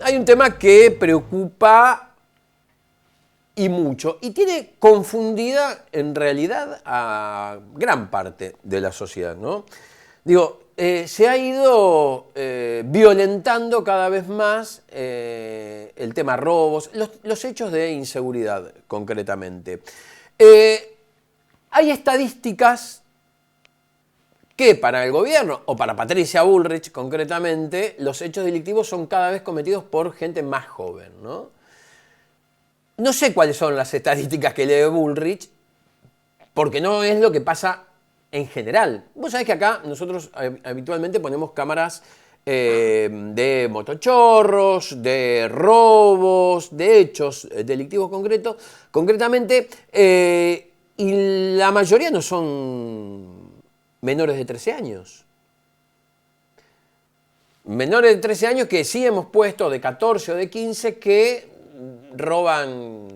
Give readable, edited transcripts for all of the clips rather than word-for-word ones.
Hay un tema que preocupa y mucho, y tiene confundida en realidad a gran parte de la sociedad, ¿no? Digo, se ha ido violentando cada vez más el tema robos, los hechos de inseguridad concretamente. Hay estadísticas que para el gobierno, o para Patricia Bullrich concretamente, los hechos delictivos son cada vez cometidos por gente más joven, ¿no? No sé cuáles son las estadísticas que lee Bullrich, porque no es lo que pasa en general. Vos sabés que acá nosotros habitualmente ponemos cámaras de motochorros, de robos, de hechos delictivos concretamente, y la mayoría no son menores de 13 años. Menores de 13 años que sí hemos puesto, de 14 o de 15, que roban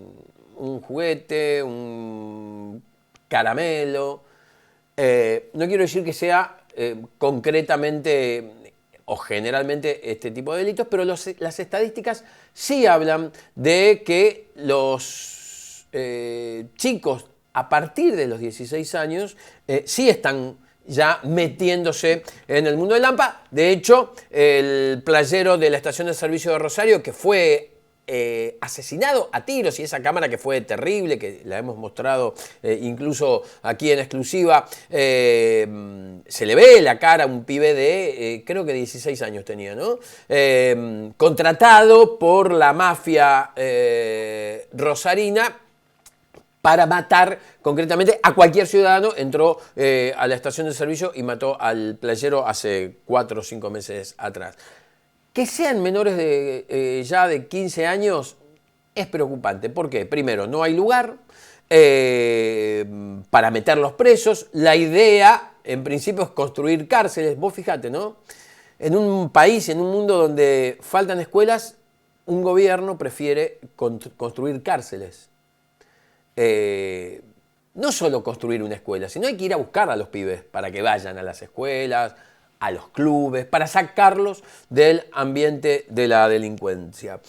un juguete, un caramelo. No quiero decir que sea concretamente o generalmente este tipo de delitos, pero las estadísticas sí hablan de que los chicos a partir de los 16 años sí están ya metiéndose en el mundo del AMPA. De hecho, el playero de la estación de servicio de Rosario, que fue asesinado a tiros, y esa cámara que fue terrible, que la hemos mostrado incluso aquí en exclusiva, se le ve la cara a un pibe de, creo que 16 años tenía, ¿no? Contratado por la mafia rosarina para matar concretamente a cualquier ciudadano. Entró a la estación de servicio y mató al playero hace 4 o 5 meses atrás. Que sean menores de ya de 15 años es preocupante. ¿Por qué? Primero, no hay lugar para meterlos presos. La idea, en principio, es construir cárceles. Vos fijate, ¿no? En un país, en un mundo donde faltan escuelas, un gobierno prefiere construir cárceles. No solo construir una escuela, sino hay que ir a buscar a los pibes para que vayan a las escuelas, a los clubes, para sacarlos del ambiente de la delincuencia.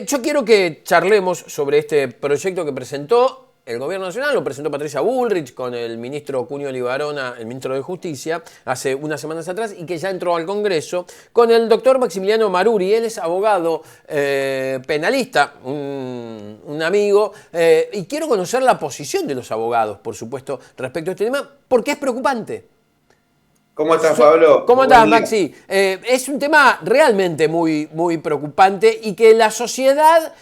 Yo quiero que charlemos sobre este proyecto que presentó el gobierno nacional, lo presentó Patricia Bullrich con el ministro Cunio Libarona, el ministro de Justicia, hace unas semanas atrás, y que ya entró al Congreso, con el doctor Maximiliano Maruri. Él es abogado penalista, un amigo, y quiero conocer la posición de los abogados, por supuesto, respecto a este tema, porque es preocupante. ¿Cómo estás, Pablo? ¿Cómo estás, Maxi? Es un tema realmente muy, muy preocupante y que la sociedad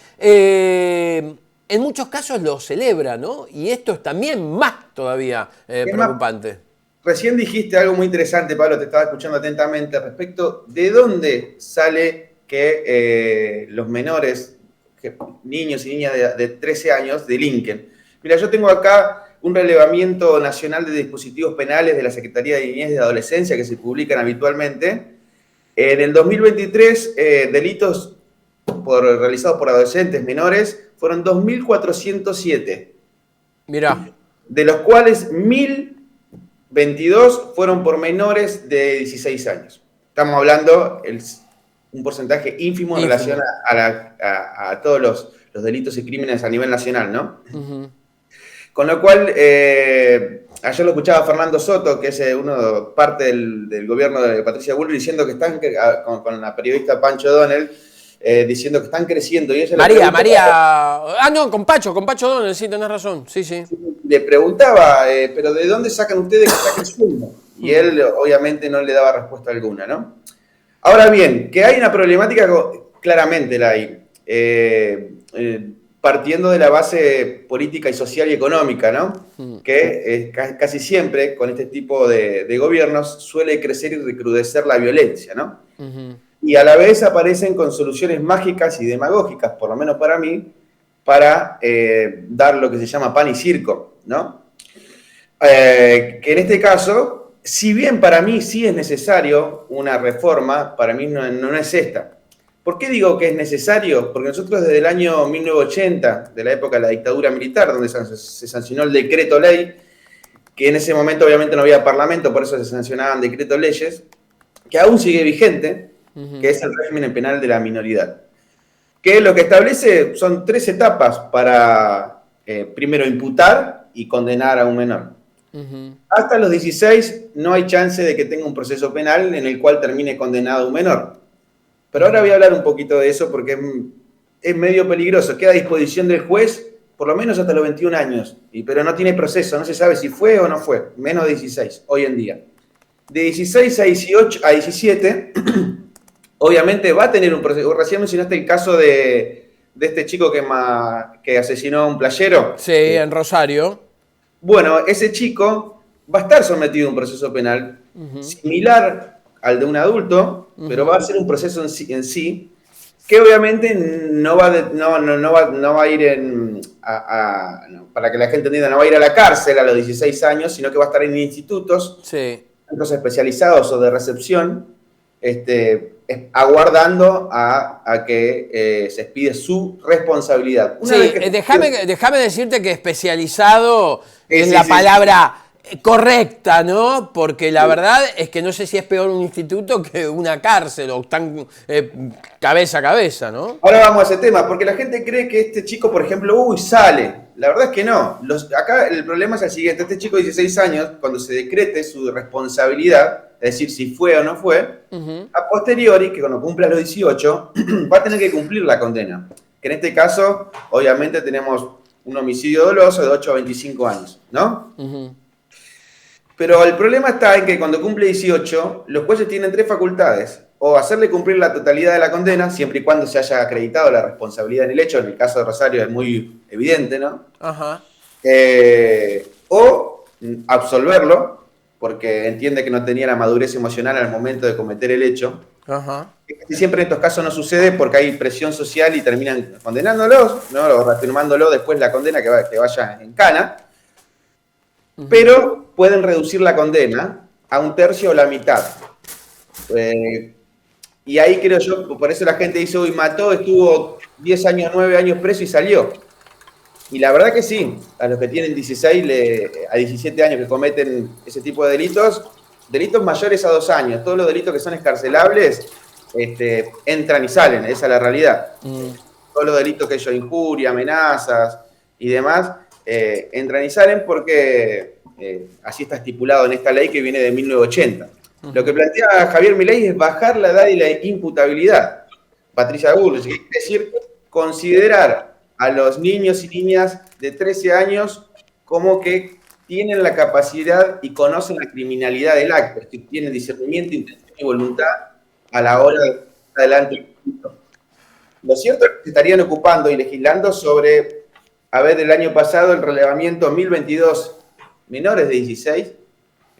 en muchos casos lo celebra, ¿no? Y esto es también más todavía preocupante. Recién dijiste algo muy interesante, Pablo, te estaba escuchando atentamente, respecto de dónde sale que los menores, niños y niñas de 13 años, delinquen. Mira, yo tengo acá un relevamiento nacional de dispositivos penales de la Secretaría de Niñez y de Adolescencia que se publican habitualmente. En el 2023, delitos realizados por adolescentes menores fueron 2.407. Mirá. De los cuales 1.022 fueron por menores de 16 años. Estamos hablando un porcentaje ínfimo en relación a todos los delitos y crímenes a nivel nacional, ¿no? Uh-huh. Con lo cual, ayer lo escuchaba Fernando Soto, que es parte del gobierno de Patricia Bullrich, diciendo que están, con la periodista Pancho Donel, diciendo que están creciendo. Y ella con Pacho Donel, sí, tenés razón, sí. Le preguntaba, pero ¿de dónde sacan ustedes que está creciendo? Y él, obviamente, no le daba respuesta alguna, ¿no? Ahora bien, que hay una problemática, claramente la hay. Partiendo de la base política y social y económica, ¿no? Que casi siempre con este tipo de gobiernos suele crecer y recrudecer la violencia, ¿no? Uh-huh. Y a la vez aparecen con soluciones mágicas y demagógicas, por lo menos para mí, para dar lo que se llama pan y circo, ¿no? Que en este caso, si bien para mí sí es necesario una reforma, para mí no es esta. ¿Por qué digo que es necesario? Porque nosotros desde el año 1980, de la época de la dictadura militar, donde se sancionó el decreto ley, que en ese momento obviamente no había parlamento, por eso se sancionaban decretos leyes, que aún sigue vigente, que es el régimen penal de la minoridad. que lo que establece son 3 etapas para, primero, imputar y condenar a un menor. Hasta los 16 no hay chance de que tenga un proceso penal en el cual termine condenado un menor. Pero ahora voy a hablar un poquito de eso porque es medio peligroso. Queda a disposición del juez por lo menos hasta los 21 años, pero no tiene proceso, no se sabe si fue o no fue, menos de 16 hoy en día. De 16 a 18, a 17, obviamente va a tener un proceso. Recién mencionaste el caso de este chico que asesinó a un playero. Sí, en Rosario. Bueno, ese chico va a estar sometido a un proceso penal similar al de un adulto, pero va a ser un proceso en sí que obviamente no va a ir para que la gente entienda, no va a ir a la cárcel a los 16 años, sino que va a estar en institutos, centros especializados o de recepción, aguardando a que se expide su responsabilidad. Déjame decirte que especializado es la palabra correcta, ¿no? Porque la verdad es que no sé si es peor un instituto que una cárcel o están cabeza a cabeza, ¿no? Ahora vamos a ese tema, porque la gente cree que este chico, por ejemplo, sale. La verdad es que no. Acá el problema es el siguiente. Este chico de 16 años, cuando se decrete su responsabilidad, es decir, si fue o no fue, a posteriori, que cuando cumpla los 18, va a tener que cumplir la condena. Que en este caso, obviamente, tenemos un homicidio doloso de 8 a 25 años, ¿no? Pero el problema está en que cuando cumple 18, los jueces tienen 3 facultades. O hacerle cumplir la totalidad de la condena, siempre y cuando se haya acreditado la responsabilidad en el hecho. En el caso de Rosario es muy evidente, ¿no? O absolverlo, porque entiende que no tenía la madurez emocional al momento de cometer el hecho. Y siempre en estos casos no sucede porque hay presión social y terminan condenándolos, ¿no? O reafirmándolo después la condena que vaya en cana. Pero pueden reducir la condena a 1/3 o la mitad. Y ahí creo yo, por eso la gente dice, mató, estuvo 10 años, 9 años preso y salió. Y la verdad que sí, a los que tienen 16 a 17 años que cometen ese tipo de delitos mayores a 2 años, todos los delitos que son escarcelables, entran y salen, esa es la realidad. Todos los delitos que ellos, injuria, amenazas y demás, entran y salen porque así está estipulado en esta ley que viene de 1980. Lo que plantea Javier Milei es bajar la edad y la imputabilidad. Patricia Bullrich, es decir, considerar a los niños y niñas de 13 años como que tienen la capacidad y conocen la criminalidad del acto, que tienen discernimiento, intención y voluntad a la hora de adelante. Lo cierto es que se estarían ocupando y legislando sobre, del año pasado, el relevamiento 1022 menores de 16,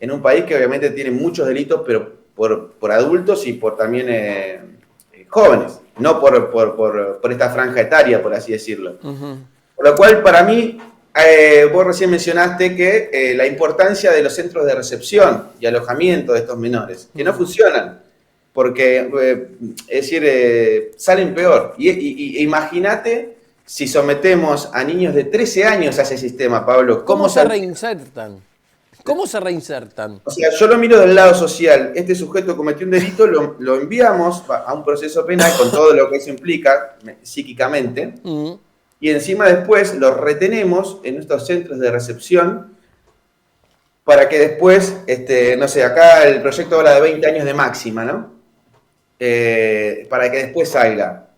en un país que obviamente tiene muchos delitos, pero por adultos y por también jóvenes, no por esta franja etaria, por así decirlo. Por lo cual, para mí, vos recién mencionaste que la importancia de los centros de recepción y alojamiento de estos menores, que no funcionan, porque, es decir, salen peor. Y imagínate si sometemos a niños de 13 años a ese sistema, Pablo. ¿Cómo se reinsertan? ¿Cómo se reinsertan? O sea, yo lo miro del lado social. Este sujeto cometió un delito, lo enviamos a un proceso penal con todo lo que eso implica psíquicamente. Y encima después los retenemos en estos centros de recepción para que después, no sé, acá el proyecto habla de 20 años de máxima, ¿no? Para que después salga.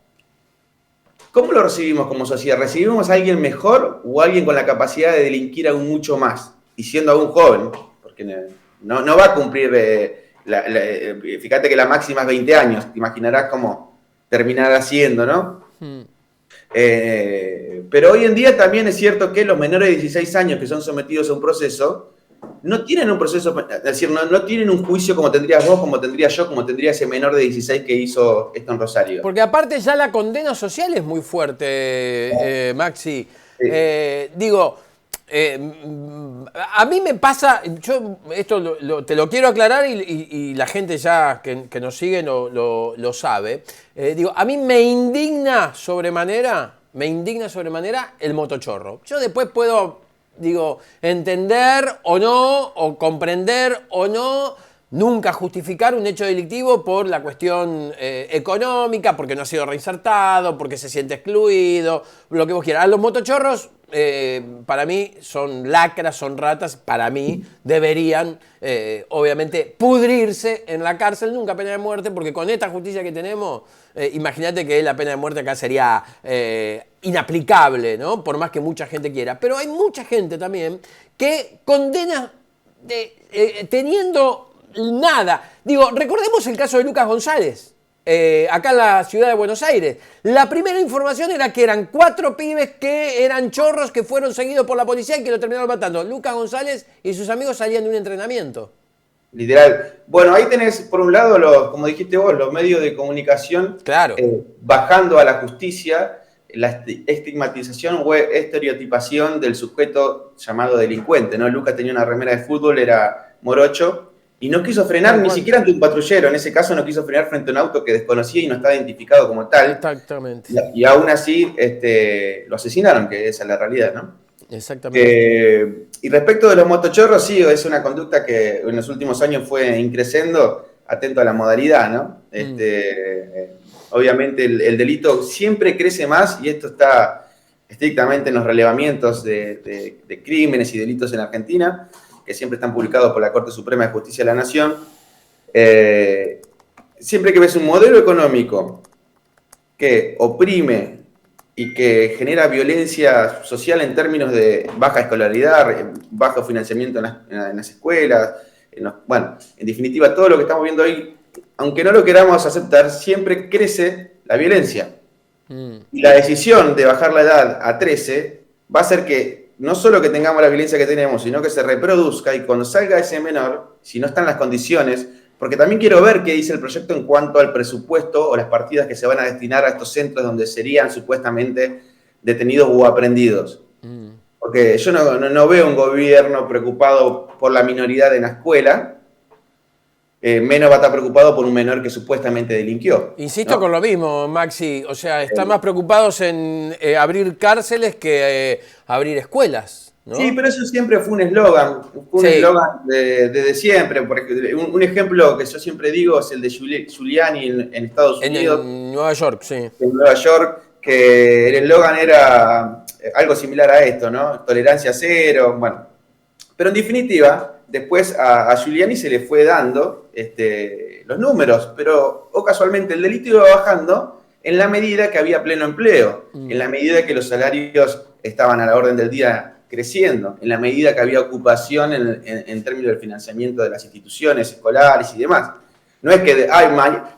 ¿Cómo lo recibimos como sociedad? ¿Recibimos a alguien mejor o a alguien con la capacidad de delinquir aún mucho más? Y siendo aún joven, porque no va a cumplir, fíjate que la máxima es 20 años, te imaginarás cómo terminará siendo, ¿no? Pero hoy en día también es cierto que los menores de 16 años que son sometidos a un proceso, no tienen un proceso, es decir, no tienen un juicio como tendrías vos, como tendría yo, como tendría ese menor de 16 que hizo esto en Rosario. Porque aparte ya la condena social es muy fuerte, Maxi. Sí. A mí me pasa, yo esto te lo quiero aclarar y la gente ya que nos sigue lo sabe. A mí me indigna sobremanera el motochorro. Yo después puedo, entender o no, o comprender o no, nunca justificar un hecho delictivo por la cuestión económica, porque no ha sido reinsertado, porque se siente excluido, lo que vos quieras. A los motochorros, para mí, son lacras, son ratas, para mí deberían, obviamente, pudrirse en la cárcel, nunca pena de muerte, porque con esta justicia que tenemos, imagínate que la pena de muerte acá sería inaplicable, ¿no? Por más que mucha gente quiera. Pero hay mucha gente también que condena teniendo nada. Digo, recordemos el caso de Lucas González, acá en la ciudad de Buenos Aires. La primera información era que eran 4 pibes que eran chorros que fueron seguidos por la policía y que lo terminaron matando. Lucas González y sus amigos salían de un entrenamiento. Literal. Bueno, ahí tenés, por un lado, como dijiste vos, los medios de comunicación, claro, bajando a la justicia la estigmatización o estereotipación del sujeto llamado delincuente, ¿no? Lucas tenía una remera de fútbol, era morocho, y no quiso frenar ni siquiera ante un patrullero. En ese caso no quiso frenar frente a un auto que desconocía y no estaba identificado como tal. Exactamente. Y aún así lo asesinaron, que esa es la realidad, ¿no? Exactamente. Y respecto de los motochorros, sí, es una conducta que en los últimos años fue increciendo, atento a la modalidad, ¿no? Obviamente el delito siempre crece más, y esto está estrictamente en los relevamientos de crímenes y delitos en Argentina, que siempre están publicados por la Corte Suprema de Justicia de la Nación. Siempre que ves un modelo económico que oprime y que genera violencia social en términos de baja escolaridad, bajo financiamiento en las escuelas, bueno, en definitiva, todo lo que estamos viendo hoy, aunque no lo queramos aceptar, siempre crece la violencia. Y la decisión de bajar la edad a 13 va a hacer que no solo que tengamos la violencia que tenemos, sino que se reproduzca, y cuando salga ese menor, si no están las condiciones, porque también quiero ver qué dice el proyecto en cuanto al presupuesto o las partidas que se van a destinar a estos centros donde serían supuestamente detenidos o aprendidos. Porque yo no veo un gobierno preocupado por la minoridad en la escuela, menos va a estar preocupado por un menor que supuestamente delinquió. Insisto, ¿no? Con lo mismo, Maxi. O sea, están más preocupados en abrir cárceles que abrir escuelas, ¿no? Sí, pero eso siempre fue un eslogan. Fue un eslogan desde siempre. Un ejemplo que yo siempre digo es el de Giuliani en Estados Unidos. En Nueva York, sí. En Nueva York, que el eslogan era algo similar a esto, ¿no? Tolerancia cero, bueno. Pero en definitiva, después a Giuliani se le fue dando los números, pero casualmente el delito iba bajando en la medida que había pleno empleo, en la medida que los salarios estaban a la orden del día creciendo, en la medida que había ocupación en términos del financiamiento de las instituciones escolares y demás. No es que,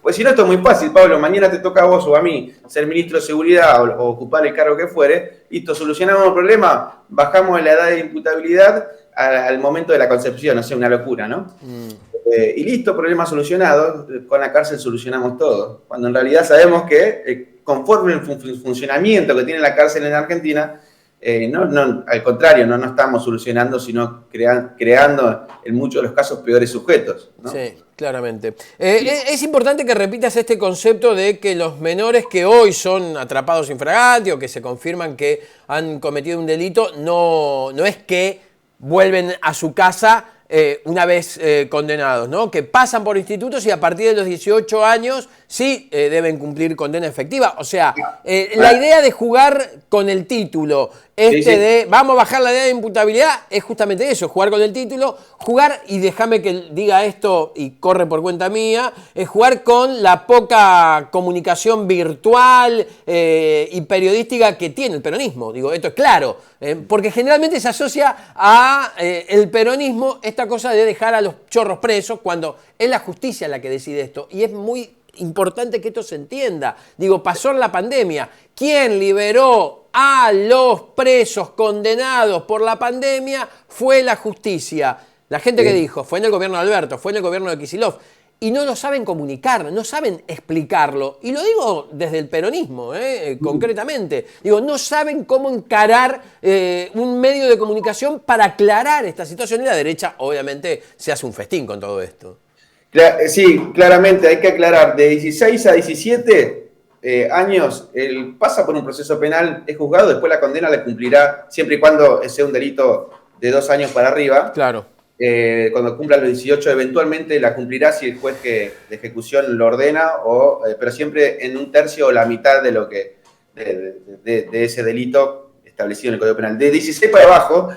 pues si no, esto es muy fácil, Pablo, mañana te toca a vos o a mí ser ministro de Seguridad o ocupar el cargo que fuere, listo, solucionamos el problema, bajamos la edad de imputabilidad al momento de la concepción, o sea, una locura, ¿no? Y listo, problema solucionado, con la cárcel solucionamos todo, cuando en realidad sabemos que conforme el funcionamiento que tiene la cárcel en Argentina, al contrario, no estamos solucionando, sino creando en muchos de los casos peores sujetos, ¿no? Sí, claramente. Es importante que repitas este concepto de que los menores que hoy son atrapados infraganti o que se confirman que han cometido un delito, no es que vuelven a su casa una vez condenados, ¿no? Que pasan por institutos y a partir de los 18 años sí deben cumplir condena efectiva. O sea, la idea de jugar con el título, de vamos a bajar la edad de imputabilidad, es justamente eso, jugar con el título, jugar, y déjame que diga esto y corre por cuenta mía, es jugar con la poca comunicación virtual y periodística que tiene el peronismo. Digo, esto es claro, porque generalmente se asocia a el peronismo esta cosa de dejar a los chorros presos cuando es la justicia la que decide esto, y es muy importante que esto se entienda. Digo, pasó en la pandemia. ¿Quién liberó a los presos condenados por la pandemia? Fue la justicia. La gente que dijo, fue en el gobierno de Alberto, fue en el gobierno de Kicillof. Y no lo saben comunicar, no saben explicarlo. Y lo digo desde el peronismo, concretamente. Digo, no saben cómo encarar un medio de comunicación para aclarar esta situación. Y la derecha, obviamente, se hace un festín con todo esto. Sí, claramente hay que aclarar, de 16 a 17 años, él pasa por un proceso penal, es juzgado, después la condena la cumplirá siempre y cuando sea un delito de 2 años para arriba. Claro. cuando cumpla los 18, eventualmente la cumplirá si el juez de ejecución lo ordena, pero siempre en un tercio o la mitad de lo que de ese delito establecido en el Código Penal. De 16 para abajo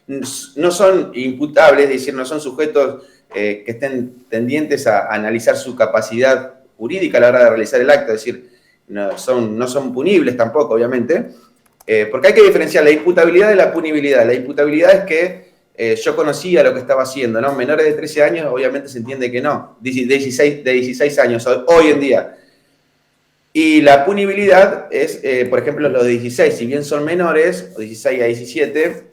no son imputables, es decir, no son sujetos que estén tendientes a analizar su capacidad jurídica a la hora de realizar el acto, es decir, no son punibles tampoco, obviamente, porque hay que diferenciar la imputabilidad de la punibilidad. La imputabilidad es que yo conocía lo que estaba haciendo, ¿no? Menores de 13 años, obviamente se entiende que no, de 16 años hoy en día. Y la punibilidad es, por ejemplo, los de 16, si bien son menores, o 16 a 17,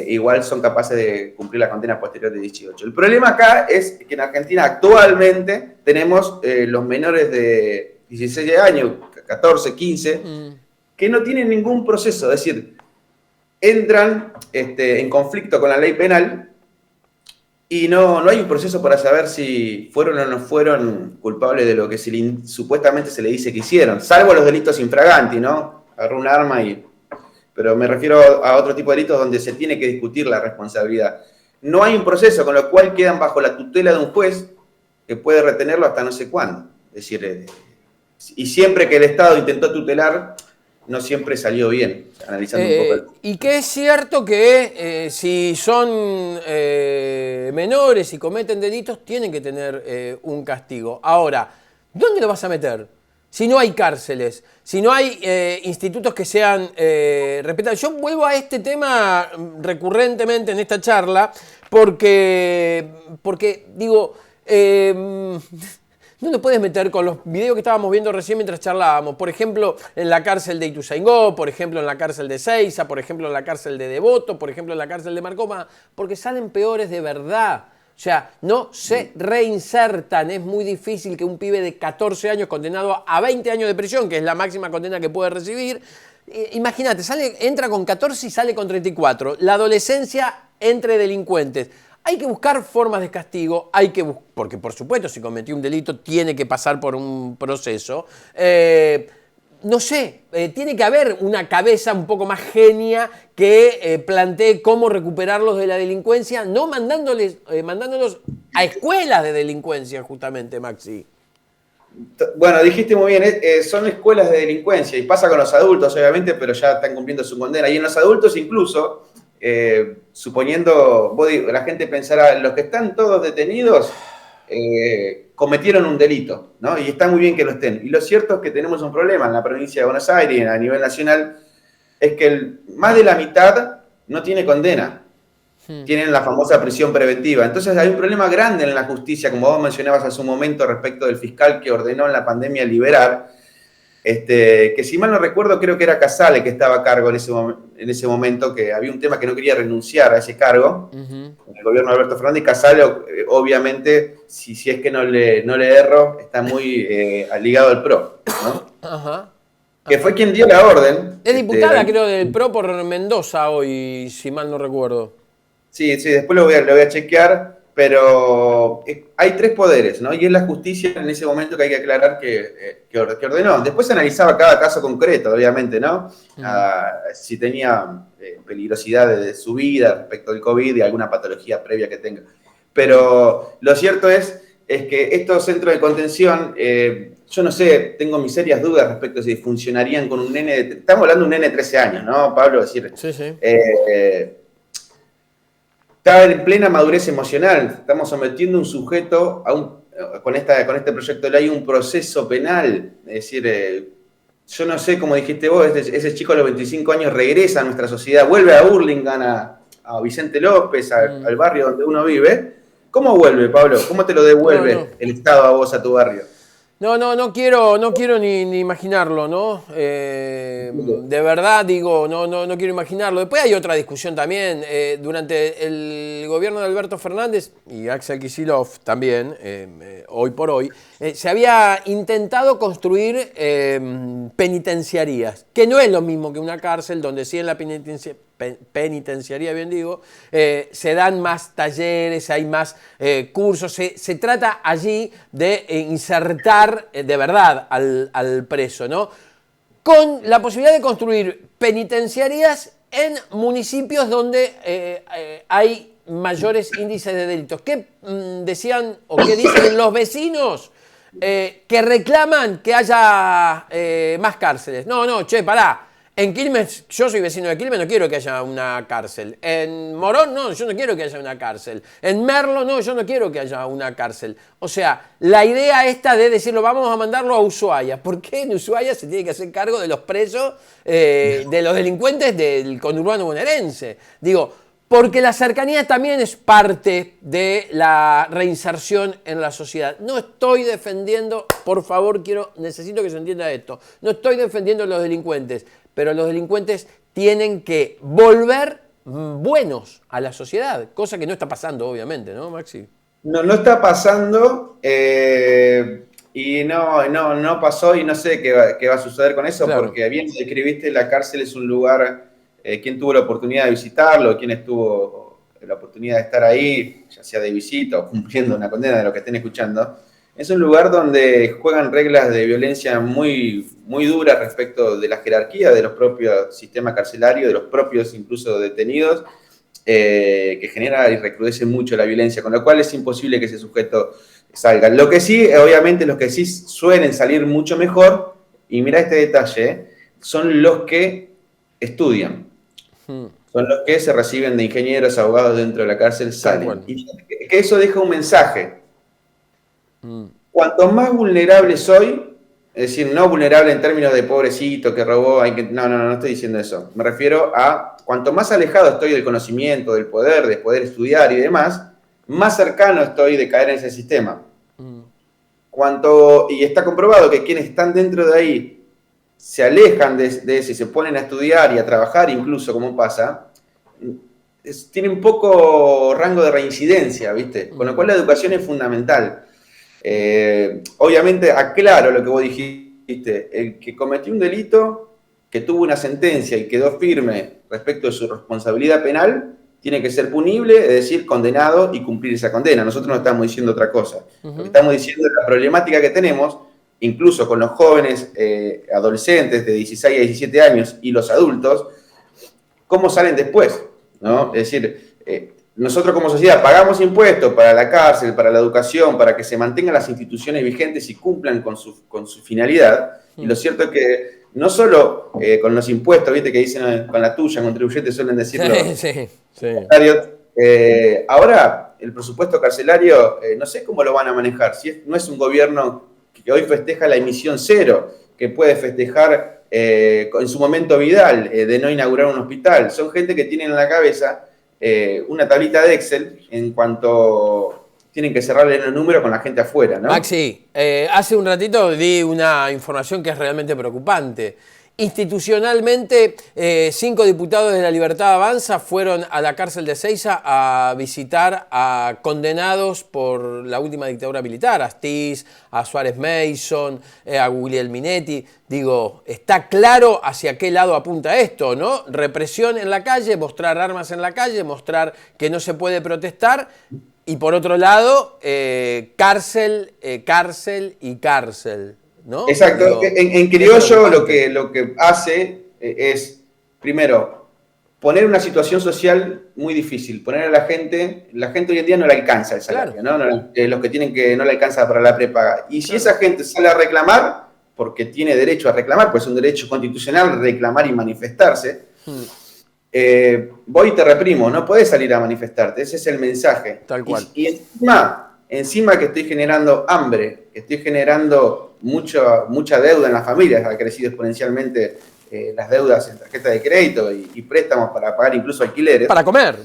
igual son capaces de cumplir la condena posterior de 18. El problema acá es que en Argentina actualmente tenemos los menores de 16 años, 14, 15, que no tienen ningún proceso, es decir, entran en conflicto con la ley penal y no hay un proceso para saber si fueron o no fueron culpables de lo que supuestamente se le dice que hicieron, salvo los delitos infraganti, ¿no? Agarró un arma pero me refiero a otro tipo de delitos donde se tiene que discutir la responsabilidad. No hay un proceso, con lo cual quedan bajo la tutela de un juez que puede retenerlo hasta no sé cuándo. Es decir, y siempre que el Estado intentó tutelar, no siempre salió bien, analizando un poco. Y que es cierto que si son menores y cometen delitos, tienen que tener un castigo. Ahora, ¿dónde lo vas a meter? Si no hay cárceles, si no hay institutos que sean respetados. Yo vuelvo a este tema recurrentemente en esta charla porque digo... no lo puedes meter con los videos que estábamos viendo recién mientras charlábamos. Por ejemplo, en la cárcel de Ituzaingó, por ejemplo, en la cárcel de Seiza, por ejemplo, en la cárcel de Devoto, por ejemplo, en la cárcel de Marcoma, porque salen peores de verdad. O sea, no se reinsertan. Es muy difícil que un pibe de 14 años condenado a 20 años de prisión, que es la máxima condena que puede recibir, imagínate, entra con 14 y sale con 34. La adolescencia entre delincuentes. Hay que buscar formas de castigo, porque por supuesto si cometió un delito tiene que pasar por un proceso. No sé, tiene que haber una cabeza un poco más genia que plantee cómo recuperarlos de la delincuencia, no mandándolos a escuelas de delincuencia justamente, Maxi. Bueno, dijiste muy bien, son escuelas de delincuencia y pasa con los adultos, obviamente, pero ya están cumpliendo su condena. Y en los adultos incluso, suponiendo, la gente pensará, los que están todos detenidos cometieron un delito, ¿no? Y está muy bien que lo estén. Y lo cierto es que tenemos un problema en la provincia de Buenos Aires y a nivel nacional, es que más de la mitad no tiene condena. Tienen la famosa prisión preventiva. Entonces hay un problema grande en la justicia, como vos mencionabas hace un momento respecto del fiscal que ordenó en la pandemia liberar, que si mal no recuerdo creo que era Casale que estaba a cargo en ese momento, que había un tema que no quería renunciar a ese cargo, en el gobierno de Alberto Fernández, y Casale obviamente, si es que no le erro, está muy ligado al PRO, ¿no? Ajá. Que fue quien dio la orden. Es diputada, creo, del PRO por Mendoza hoy, si mal no recuerdo. Sí, después lo voy a chequear, pero hay tres poderes, ¿no? Y es la justicia en ese momento que hay que aclarar que ordenó. Después se analizaba cada caso concreto, obviamente, ¿no? Si tenía peligrosidad de su vida respecto al COVID y alguna patología previa que tenga. Pero lo cierto es que estos centros de contención, yo no sé, tengo mis serias dudas respecto a si funcionarían con un nene, estamos hablando de un nene de 13 años, ¿no, Pablo? Es decir, sí. Está en plena madurez emocional. Estamos sometiendo a un sujeto con este proyecto de ley a un proceso penal. Es decir, yo no sé, como dijiste vos, ese chico a los 25 años regresa a nuestra sociedad, vuelve a Hurlingham, a Vicente López, al barrio donde uno vive. ¿Cómo vuelve, Pablo? ¿Cómo te lo devuelve el Estado a vos, a tu barrio? No quiero ni imaginarlo, ¿no? De verdad digo, no quiero imaginarlo. Después hay otra discusión también. Durante el gobierno de Alberto Fernández y Axel Kicillof también, hoy por hoy, se había intentado construir penitenciarías, que no es lo mismo que una cárcel, donde sí en la penitenciaría, bien digo, se dan más talleres, hay más cursos, se trata allí de insertar de verdad al preso, ¿no? Con la posibilidad de construir penitenciarías en municipios donde hay mayores índices de delitos. ¿Qué decían o qué dicen los vecinos que reclaman que haya más cárceles? No, che, pará. En Quilmes, yo soy vecino de Quilmes, no quiero que haya una cárcel. En Morón, no, yo no quiero que haya una cárcel. En Merlo, no, yo no quiero que haya una cárcel. O sea, la idea esta de decirlo, vamos a mandarlo a Ushuaia. ¿Por qué en Ushuaia se tiene que hacer cargo de los presos, de los delincuentes del conurbano bonaerense? Digo, porque la cercanía también es parte de la reinserción en la sociedad. No estoy defendiendo, por favor, necesito que se entienda esto, no estoy defendiendo a los delincuentes, pero los delincuentes tienen que volver buenos a la sociedad, cosa que no está pasando, obviamente, ¿no, Maxi? No está pasando y no pasó y no sé qué va a suceder con eso, claro. Porque bien describiste, la cárcel es un lugar, quien tuvo la oportunidad de visitarlo, quien estuvo la oportunidad de estar ahí, ya sea de visita o cumpliendo una condena de lo que estén escuchando, es un lugar donde juegan reglas de violencia muy, muy duras respecto de la jerarquía de los propios sistemas carcelarios, de los propios incluso detenidos, que genera y recrudece mucho la violencia, con lo cual es imposible que ese sujeto salga. Lo que sí, obviamente, los que sí suelen salir mucho mejor, y mira este detalle, son los que estudian. Son los que se reciben de ingenieros, abogados dentro de la cárcel, salen. Y que eso deja un mensaje. Cuanto más vulnerable soy, es decir, no vulnerable en términos de pobrecito que robó, no estoy diciendo eso. Me refiero a cuanto más alejado estoy del conocimiento, del poder, de poder estudiar y demás, más cercano estoy de caer en ese sistema. Y está comprobado que quienes están dentro de ahí se alejan de ese y se ponen a estudiar y a trabajar incluso, como pasa, tienen poco rango de reincidencia, ¿viste? Con lo cual la educación es fundamental. Obviamente, aclaro lo que vos dijiste, el que cometió un delito, que tuvo una sentencia y quedó firme respecto de su responsabilidad penal, tiene que ser punible, es decir, condenado y cumplir esa condena. Nosotros no estamos diciendo otra cosa. Lo que estamos diciendo es la problemática que tenemos, incluso con los jóvenes adolescentes de 16 a 17 años y los adultos, cómo salen después, ¿no? Es decir, nosotros como sociedad pagamos impuestos para la cárcel, para la educación, para que se mantengan las instituciones vigentes y cumplan con su finalidad. Y lo cierto es que no solo con los impuestos, viste que dicen con la tuya, contribuyentes suelen decirlo. Sí. Ahora el presupuesto carcelario, no sé cómo lo van a manejar. Si no es un gobierno que hoy festeja la emisión cero, que puede festejar en su momento Vidal de no inaugurar un hospital. Son gente que tienen en la cabeza una tablita de Excel en cuanto tienen que cerrarle los números con la gente afuera, ¿no? Maxi, hace un ratito di una información que es realmente preocupante. Institucionalmente, 5 diputados de La Libertad Avanza fueron a la cárcel de Ezeiza a visitar a condenados por la última dictadura militar, a Astiz, a Suárez Mason, a Guglielminetti. Digo, está claro hacia qué lado apunta esto, ¿no? Represión en la calle, mostrar armas en la calle, mostrar que no se puede protestar. Y por otro lado, cárcel y cárcel, ¿no? Exacto. En criollo lo que hace es, primero, poner una situación social muy difícil. Poner a la gente hoy en día no le alcanza el salario, claro. ¿No? Los que tienen que no le alcanza para la prepaga. Y si esa gente sale a reclamar, porque tiene derecho a reclamar, pues es un derecho constitucional reclamar y manifestarse, voy y te reprimo, no podés salir a manifestarte, ese es el mensaje. Tal cual. Y encima que estoy generando hambre, que estoy generando mucha deuda en las familias, ha crecido exponencialmente las deudas en tarjeta de crédito y préstamos para pagar incluso alquileres. Para comer.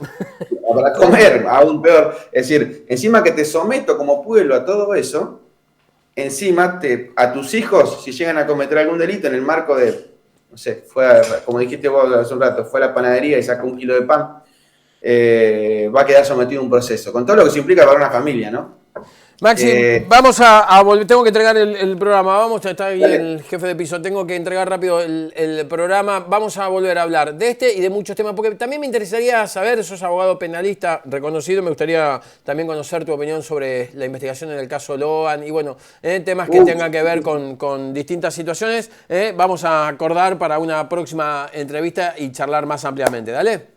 Para comer, aún peor. Es decir, encima que te someto como pueblo a todo eso, encima a tus hijos, si llegan a cometer algún delito en el marco de, no sé, como dijiste vos hace un rato, fue a la panadería y sacó 1 kilo de pan, va a quedar sometido a un proceso, con todo lo que se implica para una familia, ¿no? Maxi, vamos a volver, tengo que entregar el programa, está ahí el jefe de piso, tengo que entregar rápido el programa, vamos a volver a hablar de este y de muchos temas, porque también me interesaría saber, sos abogado penalista reconocido, me gustaría también conocer tu opinión sobre la investigación en el caso Loan y bueno, temas que tengan que ver con distintas situaciones, vamos a acordar para una próxima entrevista y charlar más ampliamente, ¿dale?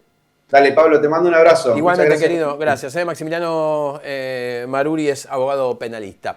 Dale, Pablo, te mando un abrazo. Igualmente, querido, gracias. Maximiliano Maruri es abogado penalista.